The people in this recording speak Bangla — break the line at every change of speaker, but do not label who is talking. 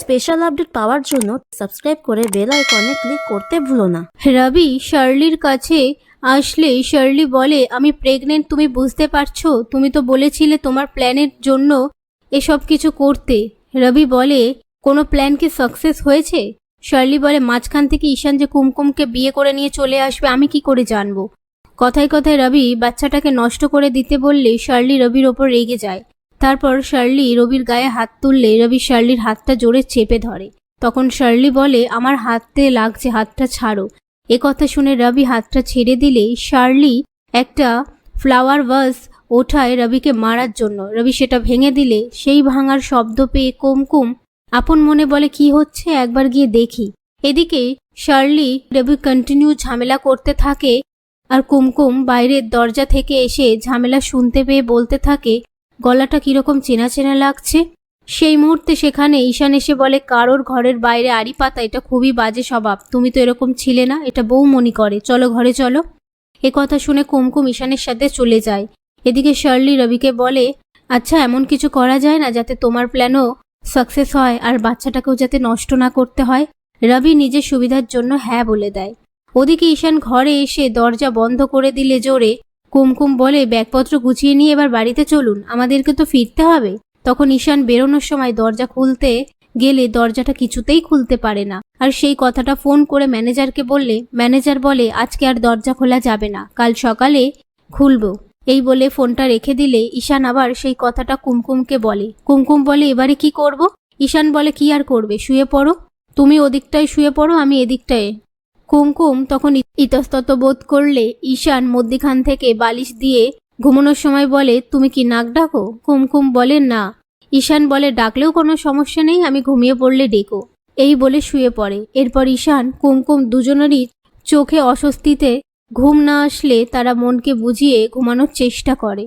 স্পেশাল আপডেট পাওয়ার জন্য সাবস্ক্রাইব করে বেল আইকনে ক্লিক করতে ভুলো না।
রবি শার্লির কাছে আসলে শার্লি বলে, আমি প্রেগনেন্ট, তুমি বুঝতে পারছো? তুমি তো বলেছিলে তোমার প্ল্যানের জন্য এসব কিছু করতে। রবি বলে, কোনো প্ল্যান কি সাকসেস হয়েছে? শার্লি বলে, মাঝখান থেকে ঈশান যে কুমকুমকে বিয়ে করে নিয়ে চলে আসবে আমি কি করে জানবো? কথায় কথায় রবি বাচ্চাটাকে নষ্ট করে দিতে বললে শার্লি রবির ওপর রেগে যায়। তারপর শার্লি রবির গায়ে হাত তুললে রবি শার্লির হাতটা জোরে চেপে ধরে। তখন শার্লি বলে, আমার হাতে লাগছে, হাতটা ছাড়ো। এ কথা শুনে রবি হাতটা ছেড়ে দিলে শার্লি একটা ফ্লাওয়ার ভাস ওঠায় রবিকে মারার জন্য। রবি সেটা ভেঙে দিলে সেই ভাঙার শব্দ পেয়ে কুমকুম আপন মনে বলে, কি হচ্ছে, একবার গিয়ে দেখি। এদিকে শার্লি রবি কন্টিনিউ ঝামেলা করতে থাকে আর কুমকুম বাইরের দরজা থেকে এসে ঝামেলা শুনতে পেয়ে বলতে থাকে, গলাটা কিরকম চেনা চেনা লাগছে। সেই মুহূর্তে সেখানে ঈশান এসে বলে, কারোর ঘরের বাইরে আড়ি পাতা এটা খুবই বাজে স্বভাব, তুমি তো এরকম ছিলে না, এটা বউমনি করে, চলো ঘরে চলো। এ কথা শুনে কুমকুম ঈশানের সাথে চলে যায়। এদিকে শার্লি রবিকে বলে, আচ্ছা এমন কিছু করা যায় না যাতে তোমার প্ল্যানও সাকসেস হয় আর বাচ্চাটাকেও যাতে নষ্ট না করতে হয়? রবি নিজের সুবিধার জন্য হ্যাঁ বলে দেয়। ওদিকে ঈশান ঘরে এসে দরজা বন্ধ করে দিলে জোরে। কুমকুম বলে, ব্যাগপত্র গুছিয়ে নিয়ে এবার বাড়িতে চলুন, আমাদেরকে তো ফিরতে হবে। তখন ঈশান বেরোনোর সময় দরজা খুলতে গেলে দরজাটা কিছুতেই খুলতে পারে না, আর সেই কথাটা ফোন করে ম্যানেজারকে বললে ম্যানেজার বলে, আজকে আর দরজা খোলা যাবে না, কাল সকালে খুলবো। এই বলে ফোনটা রেখে দিলে ঈশান আবার সেই কথাটা কুমকুমকে বলে। কুমকুম বলে, এবারে কি করব? ঈশান বলে, কি আর করবে, শুয়ে পড়ো, তুমি ওদিকটায় শুয়ে পড়ো, আমি এদিকটায়। কুমকুম তখন ইতস্তত বোধ করলে ঈশান মধ্যিখান থেকে বালিশ দিয়ে ঘুমানোর সময় বলে, তুমি কি নাক ডাকো? কুমকুম বলে, না। ঈশান বলে, ডাকলেও কোনো সমস্যা নেই, আমি ঘুমিয়ে পড়লে ডেকো। এই বলে শুয়ে পড়ে। এরপর ঈশান কুমকুম দুজনেরই চোখে অস্বস্তিতে ঘুম না আসলে তারা মনকে বুঝিয়ে ঘুমানোর চেষ্টা করে।